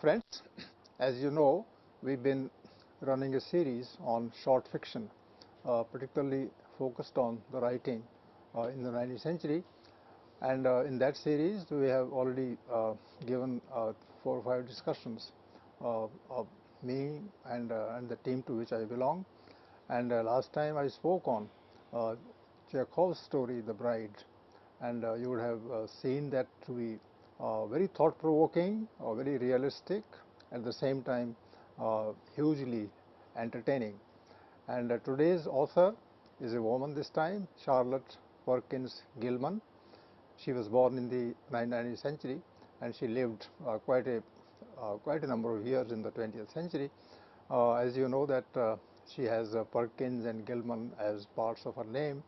friends, as you know, we've been running a series on short fiction, particularly focused on the writing in the 19th century. And in that series, we have already given 4 or 5 discussions of me and the team to which I belong. And last time I spoke on Chekhov's story, The Bride, and you would have seen that to be very thought-provoking, very realistic, at the same time hugely entertaining. And today's author is a woman this time, Charlotte Perkins Gilman. She was born in the 19th century, and she lived quite a number of years in the 20th century. As you know that she has Perkins and Gilman as parts of her name.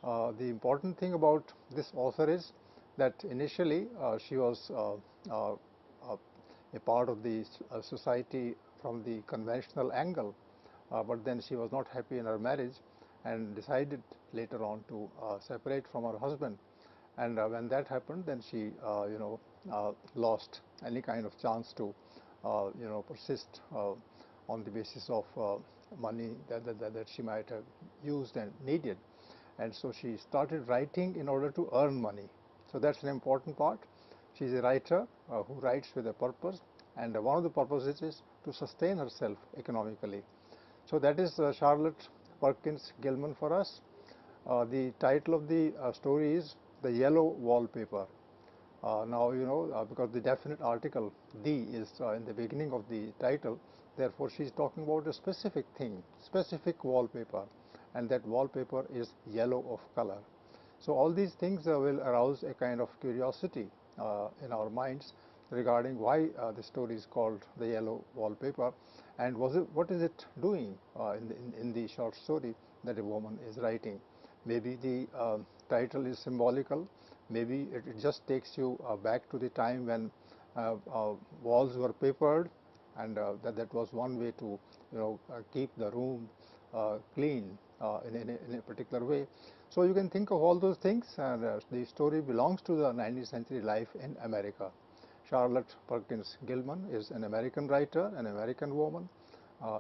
The important thing about this author is that initially she was a part of the society from the conventional angle, but then she was not happy in her marriage and decided later on to separate from her husband. And when that happened, then she lost any kind of chance to persist on the basis of money that she might have used and needed. And so she started writing in order to earn money. So that's an important part. She's a writer who writes with a purpose, and one of the purposes is to sustain herself economically. So that is Charlotte Perkins Gilman for us. The title of the story is The Yellow Wallpaper. Now, because the definite article, "the" is in the beginning of the title, therefore she's talking about a specific thing, specific wallpaper, and that wallpaper is yellow of color. So all these things will arouse a kind of curiosity in our minds regarding why the story is called The Yellow Wallpaper, and what is it doing in the short story that a woman is writing. Maybe the title is symbolical. Maybe it just takes you back to the time when walls were papered, and that was one way to keep the room clean in a particular way. So you can think of all those things, and the story belongs to the 19th century life in America. Charlotte Perkins Gilman is an American writer, an American woman,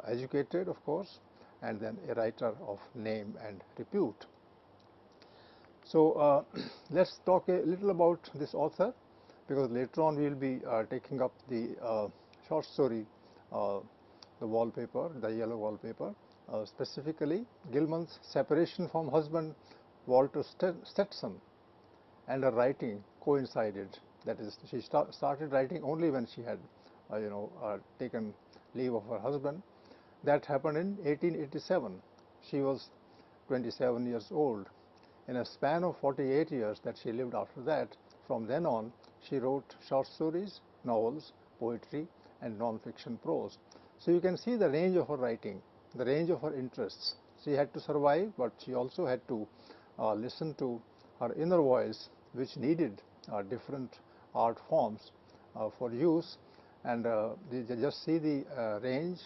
educated of course, and then a writer of name and repute. So let's talk a little about this author, because later on we will be taking up the short story, The Wallpaper, The Yellow Wallpaper. Specifically, Gilman's separation from husband Walter Stetson and her writing coincided. That is, she started writing only when she had taken leave of her husband. That happened in 1887. She was 27 years old. In a span of 48 years that she lived after that, from then on, she wrote short stories, novels, poetry, and non-fiction prose. So you can see the range of her writing, the range of her interests. She had to survive, but she also had to listen to her inner voice, which needed different art forms for use. And just see the range.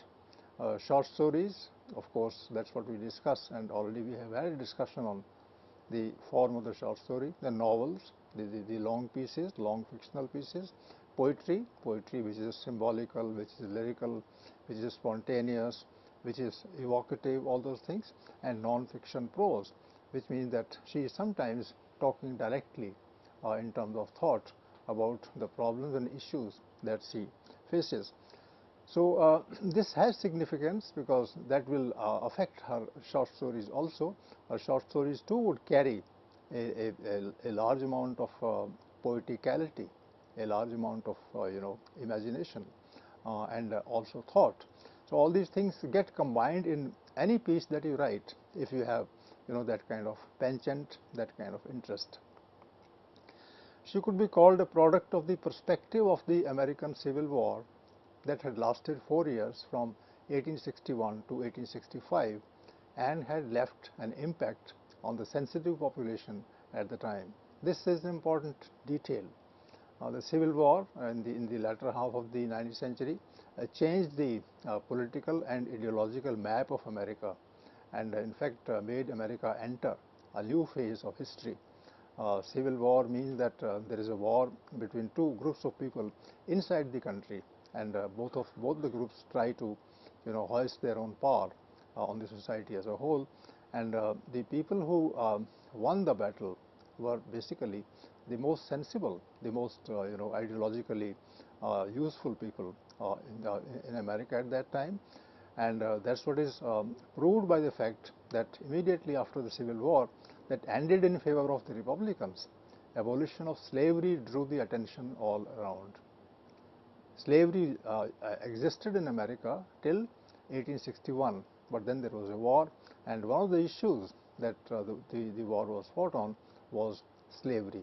Short stories, of course, that's what we discuss, and already we have had a discussion on the form of the short story. The novels, the long pieces, long fictional pieces. Poetry which is symbolical, which is lyrical, which is spontaneous, which is evocative, all those things. And non-fiction prose, which means that she is sometimes talking directly in terms of thought about the problems and issues that she faces. So this has significance because that will affect her short stories also. Her short stories too would carry a large amount of poeticality, a large amount of imagination and also thought. So all these things get combined in any piece that you write if you have that kind of penchant, that kind of interest. She could be called a product of the perspective of the American Civil War that had lasted 4 years from 1861 to 1865 and had left an impact on the sensitive population at the time. This is an important detail. The Civil War in the latter half of the 19th century changed the political and ideological map of America, and in fact made America enter a new phase of history. Civil war means that there is a war between two groups of people inside the country, and both the groups try to, hoist their own power on the society as a whole. And the people who won the battle were basically the most sensible, the most ideologically useful people in America at that time. And that's what is proved by the fact that immediately after the Civil War, that ended in favor of the Republicans, abolition of slavery drew the attention all around. Slavery existed in America till 1861, but then there was a war, and one of the issues that the war was fought on was slavery.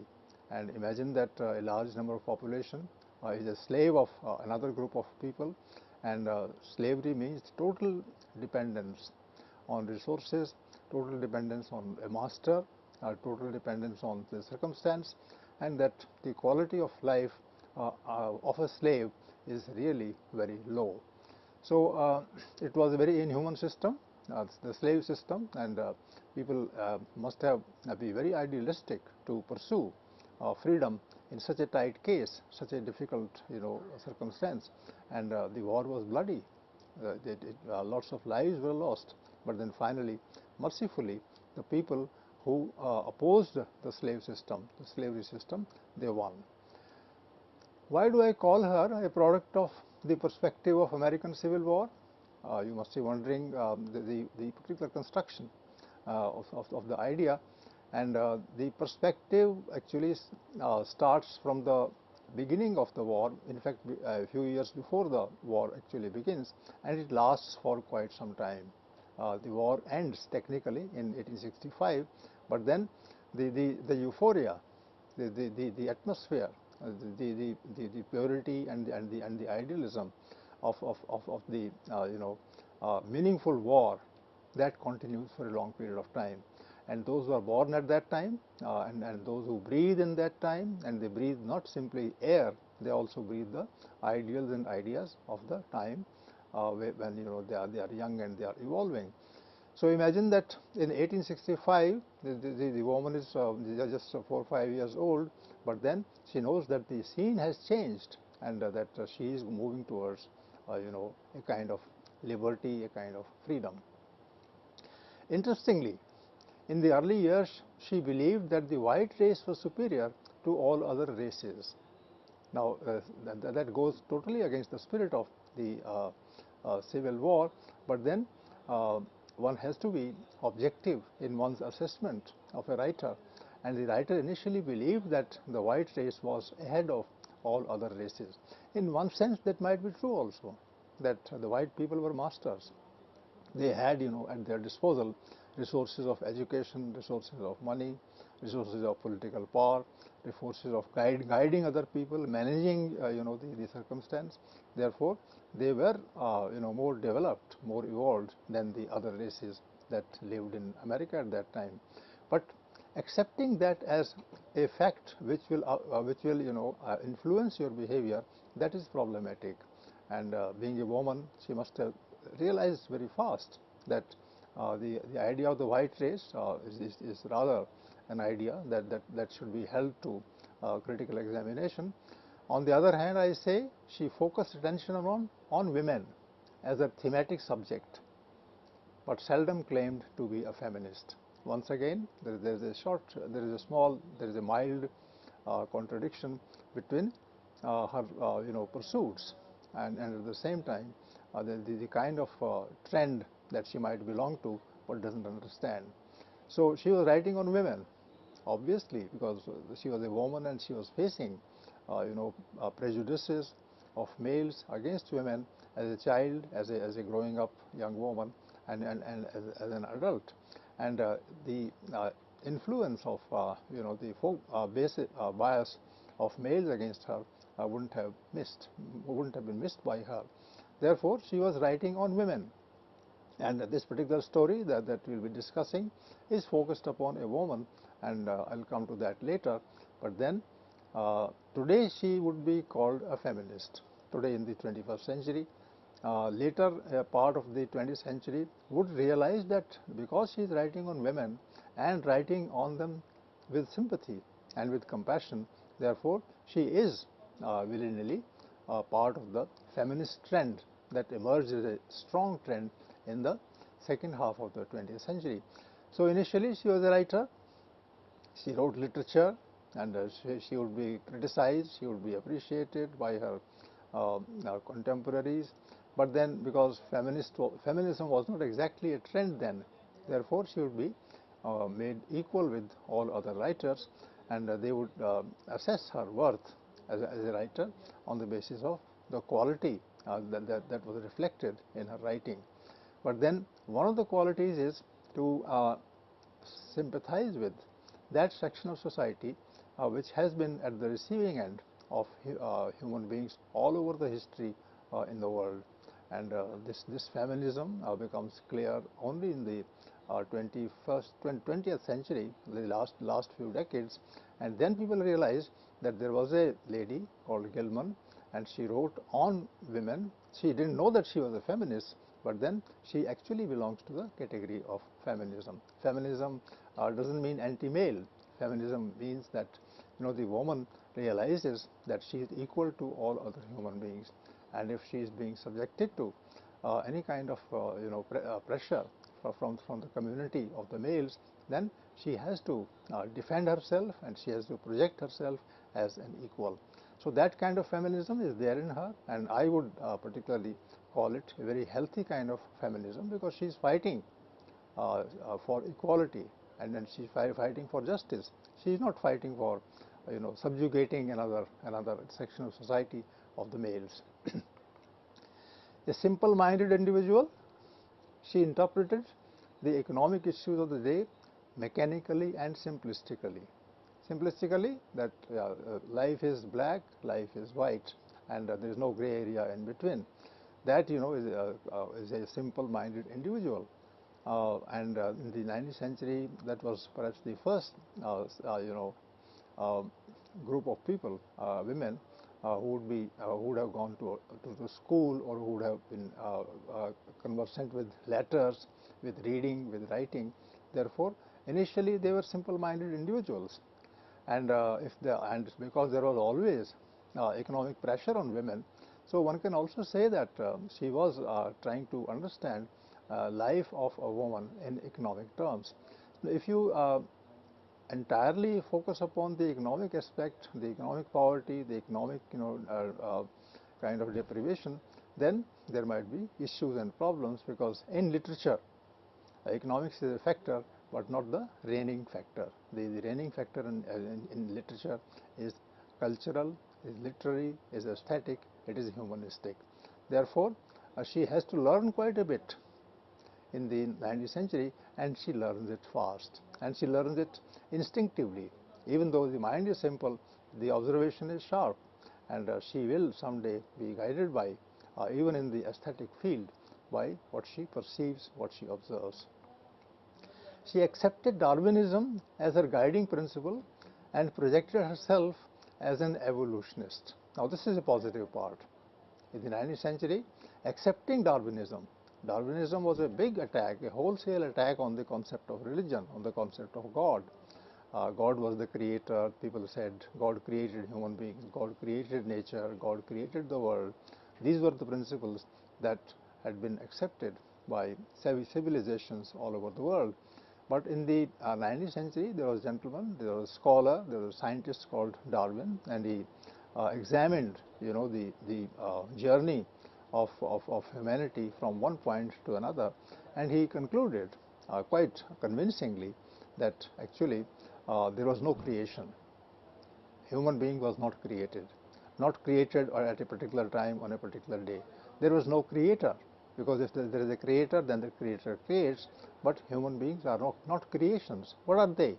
And imagine that a large number of population is a slave of another group of people, and slavery means total dependence on resources, total dependence on a master, total dependence on the circumstance, and that the quality of life of a slave is really very low. So it was a very inhuman system, the slave system, and people must have be very idealistic to pursue freedom in such a tight case, such a difficult circumstance. And the war was bloody. Lots of lives were lost, but then finally, mercifully, the people who opposed the slave system, the slavery system, they won. Why do I call her a product of the perspective of American Civil War? You must be wondering the particular construction of the idea, and the perspective actually starts from the beginning of the war, in fact a few years before the war actually begins, and it lasts for quite some time. The war ends technically in 1865, but then the euphoria, the atmosphere, the purity and the idealism of the meaningful war, that continues for a long period of time. And those who are born at that time and those who breathe in that time, and they breathe not simply air, they also breathe the ideals and ideas of the time when they are young and they are evolving. So imagine that in 1865 the woman is just 4 or 5 years old, but then she knows that the scene has changed, and that she is moving towards a kind of liberty, a kind of freedom. Interestingly, in the early years, she believed that the white race was superior to all other races. Now, that goes totally against the spirit of the Civil War, but then one has to be objective in one's assessment of a writer, and the writer initially believed that the white race was ahead of all other races. In one sense, that might be true also, that the white people were masters. They had, at their disposal resources of education, resources of money, resources of political power, resources of guiding other people, managing, the circumstance. Therefore, they were, more developed, more evolved than the other races that lived in America at that time. But accepting that as a fact which will influence your behavior, that is problematic. And being a woman, she must have realized very fast that the idea of the white race is rather an idea that should be held to critical examination. On the other hand, I say she focused attention on women as a thematic subject, but seldom claimed to be a feminist. Once again, there is a mild contradiction between her pursuits and at the same time the kind of trend that she might belong to but doesn't understand. So she was writing on women, obviously, because she was a woman and she was facing prejudices of males against women as a child, as a growing up young woman, and as an adult. And the influence of the basic bias of males against her wouldn't have been missed by her. Therefore, she was writing on women. And this particular story that we'll be discussing is focused upon a woman, and I'll come to that later. But then today she would be called a feminist, today in the 21st century. Later part of the 20th century would realize that because she is writing on women and writing on them with sympathy and with compassion, therefore she is willy-nilly part of the feminist trend that emerged as a strong trend in the second half of the 20th century. So initially she was a writer, she wrote literature, and she would be criticized, she would be appreciated by her contemporaries. But then, because feminism was not exactly a trend then, therefore she would be made equal with all other writers, and they would assess her worth as a writer on the basis of the quality that was reflected in her writing. But then one of the qualities is to sympathize with that section of society which has been at the receiving end of human beings all over the history in the world. And this feminism becomes clear only in the 20th century, the last few decades. And then people realized that there was a lady called Gilman, and she wrote on women. She didn't know that she was a feminist, but then she actually belongs to the category of feminism. Feminism doesn't mean anti-male. Feminism means that the woman realizes that she is equal to all other human beings, and if she is being subjected to any kind of pressure from the community of the males, then she has to defend herself, and she has to project herself as an equal. So that kind of feminism is there in her, and I would particularly call it a very healthy kind of feminism, because she is fighting for equality, and then she's fighting for justice. She is not fighting for subjugating another section of society of the males. A simple-minded individual, she interpreted the economic issues of the day mechanically and simplistically. Simplistically, that life is black, life is white, and there is no gray area in between. That is a simple-minded individual. And in the 19th century, that was perhaps the first group of people, women, who would have gone to school, or who would have been conversant with letters, with reading, with writing. Therefore, initially they were simple-minded individuals, and because there was always economic pressure on women, so one can also say that she was trying to understand life of a woman in economic terms. If you entirely focus upon the economic aspect, the economic poverty, the economic kind of deprivation, then there might be issues and problems, because in literature, economics is a factor, but not the reigning factor. The reigning factor in literature is cultural, is literary, is aesthetic, it is humanistic. Therefore, she has to learn quite a bit in the 19th century, and she learns it fast, and she learns it instinctively. Even though the mind is simple, the observation is sharp, and she will someday be guided by, even in the aesthetic field, by what she perceives, what she observes. She accepted Darwinism as her guiding principle and projected herself as an evolutionist. Now, this is a positive part. In the 19th century, accepting Darwinism was a big attack, a wholesale attack on the concept of religion, on the concept of God. God was the creator. People said God created human beings, God created nature, God created the world. These were the principles that had been accepted by civilizations all over the world. But in the 19th century, there was a gentleman, there was a scholar, there was a scientist called Darwin, and he examined the journey of humanity from one point to another, and he concluded quite convincingly that actually there was no creation. Human being was not created at a particular time on a particular day. There was no creator, because if there is a creator, then the creator creates, but human beings are not creations. What are they?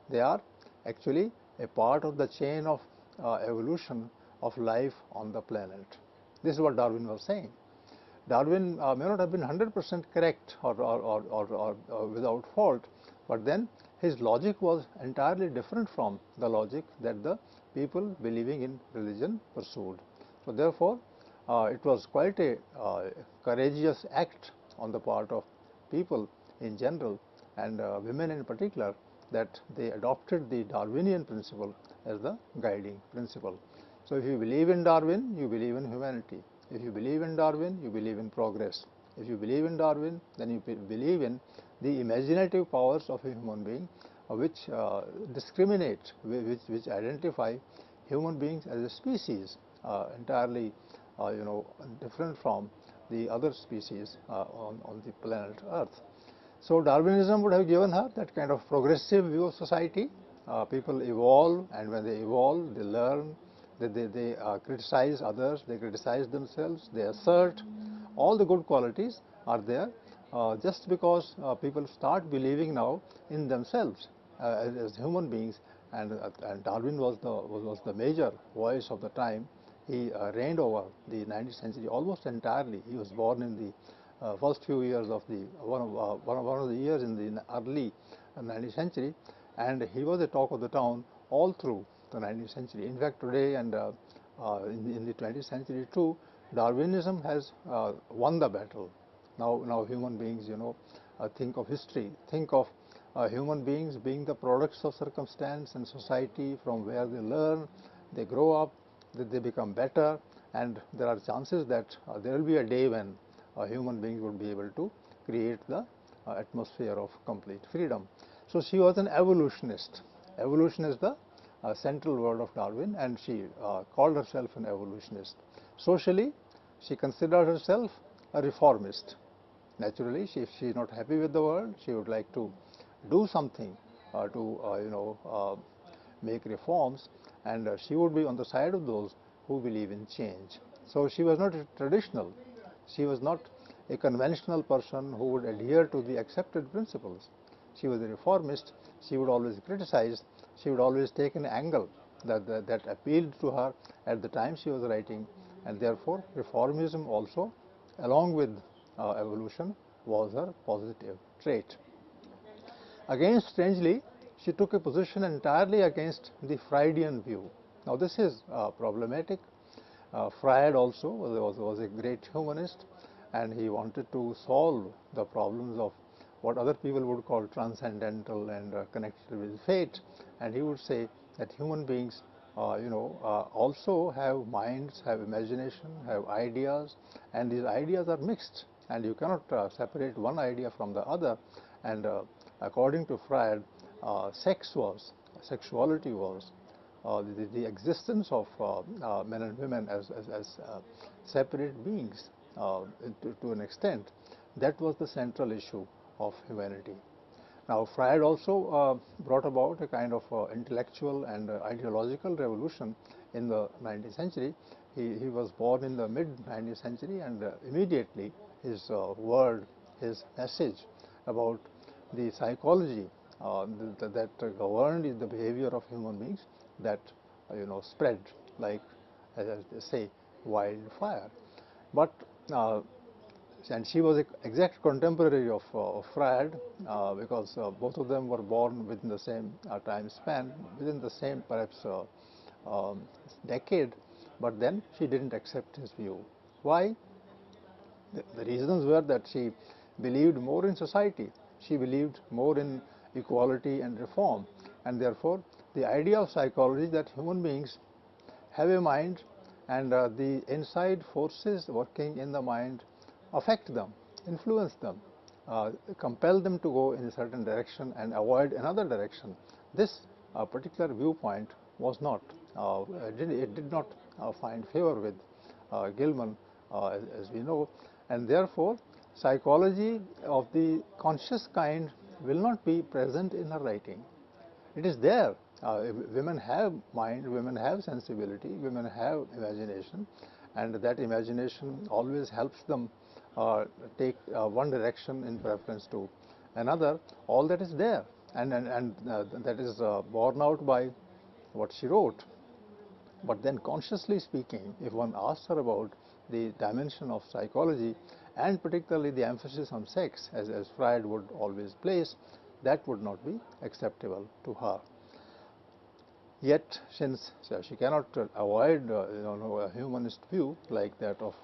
They are actually a part of the chain of evolution of life on the planet. This is what Darwin was saying. Darwin may not have been 100% correct or without fault, but then his logic was entirely different from the logic that the people believing in religion pursued. So therefore, it was quite a courageous act on the part of people in general, and women in particular, that they adopted the Darwinian principle as the guiding principle. So if you believe in Darwin, you believe in humanity. If you believe in Darwin, you believe in progress. If you believe in Darwin, then you believe in the imaginative powers of a human being, which discriminate, which identify human beings as a species entirely, different from the other species on the planet Earth. So Darwinism would have given her that kind of progressive view of society. People evolve, and when they evolve, they learn, they criticize others, they criticize themselves, they assert. All the good qualities are there just because people start believing now in themselves as human beings, and Darwin was the major voice of the time. He reigned over the 19th century almost entirely. He was born in the first few years of the one of the years in the early 19th century, and he was the talk of the town all through the 19th century. In fact, today and in the 20th century too, Darwinism has won the battle. Now human beings, think of history, think of human beings being the products of circumstance and society, from where they learn, they grow up, they become better, and there are chances that there will be a day when human beings would be able to create the atmosphere of complete freedom. So she was an evolutionist. Evolution is the central word of Darwin, and she called herself an evolutionist. Socially, she considered herself a reformist. Naturally, if she is not happy with the world, she would like to do something to make reforms, and she would be on the side of those who believe in change. So she was not traditional. She was not a conventional person who would adhere to the accepted principles. She was a reformist. She would always criticize. She would always take an angle that appealed to her at the time she was writing, and therefore reformism also, along with evolution, was her positive trait. Again, strangely, she took a position entirely against the Freudian view. Now this is problematic. Freud also was a great humanist, and he wanted to solve the problems of what other people would call transcendental and connected with fate, and he would say that human beings also have minds, have imagination, have ideas, and these ideas are mixed, and you cannot separate one idea from the other. And according to Freud, sexuality was the existence of men and women as separate beings to an extent. That was the central issue of humanity. Now, Freud also brought about a kind of intellectual and ideological revolution in the 19th century. He was born in the mid-19th century, and immediately his word, his message about the psychology that governed the behavior of human beings, that spread like, as they say, wildfire. But and she was an exact contemporary of Freud, because both of them were born within the same time span, within the same perhaps decade, but then she didn't accept his view. Why? The reasons were that she believed more in society, she believed more in equality and reform, and therefore the idea of psychology that human beings have a mind, and the inside forces working in the mind affect them, influence them, compel them to go in a certain direction and avoid another direction. This particular viewpoint was not, it did not find favor with Gilman, as we know, and therefore psychology of the conscious kind will not be present in her writing. It is there. Women have mind, women have sensibility, women have imagination, and that imagination always helps them take one direction in preference to another. All that is there, and that is borne out by what she wrote. But then, consciously speaking, if one asks her about the dimension of psychology, and particularly the emphasis on sex, as Freud would always place, that would not be acceptable to her. Yet, since she cannot avoid a humanist view like that of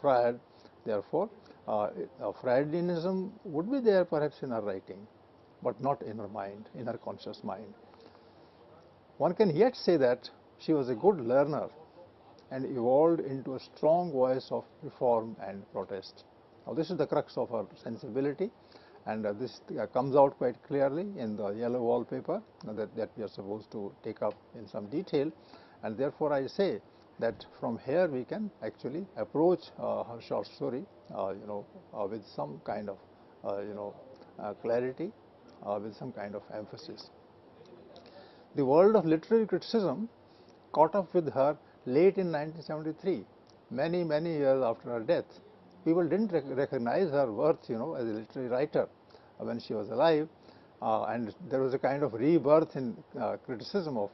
Freud, therefore Freudianism would be there perhaps in her writing, but not in her mind, in her conscious mind. One can yet say that she was a good learner. and evolved into a strong voice of reform and protest. Now, this is the crux of her sensibility, and this comes out quite clearly in the yellow wallpaper that we are supposed to take up in some detail. And therefore, I say that from here we can actually approach her short story, with some kind of, clarity, with some kind of emphasis. The world of literary criticism caught up with her late in 1973, many years after her death. People didn't recognize her worth, as a literary writer when she was alive, and there was a kind of rebirth in criticism of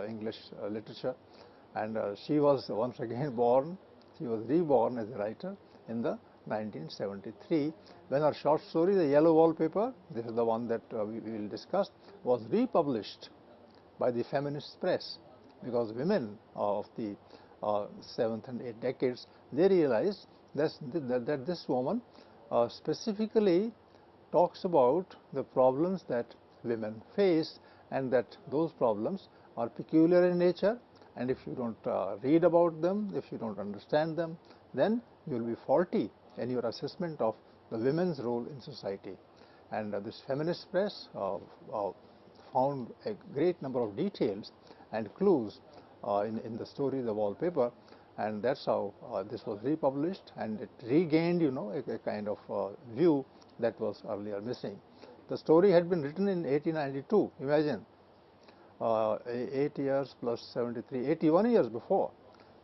English literature, and she was once again born. She was reborn as a writer in the 1973 when her short story, The Yellow Wallpaper, this is the one that we will discuss, was republished by the feminist press, because women of the 7th and 8th decades, they realized that this woman specifically talks about the problems that women face, and that those problems are peculiar in nature, and if you don't read about them, if you don't understand them, then you will be faulty in your assessment of the women's role in society. And this feminist press found a great number of details and clues in the story, The Wallpaper, and that's how this was republished, and it regained, a kind of view that was earlier missing. The story had been written in 1892, imagine, 8 years plus 73, 81 years before,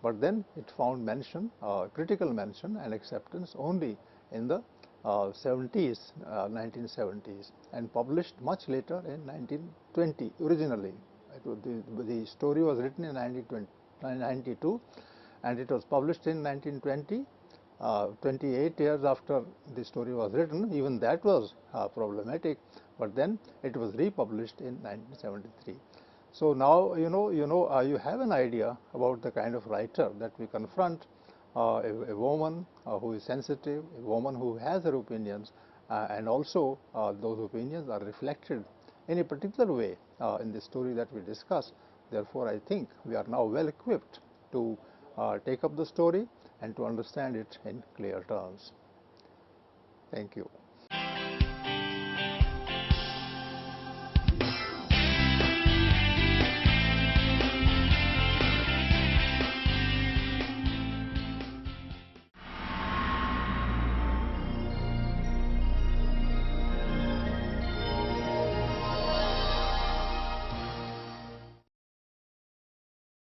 but then it found mention, critical mention and acceptance only in the 1970s, and published much later in 1920 originally. The story was written in 1992, and it was published in 1920, 28 years after the story was written. Even that was problematic, but then it was republished in 1973. So now you have an idea about the kind of writer that we confront, a woman who is sensitive, a woman who has her opinions, and also those opinions are reflected in a particular way in the story that we discuss. Therefore, I think we are now well equipped to take up the story and to understand it in clear terms. Thank you.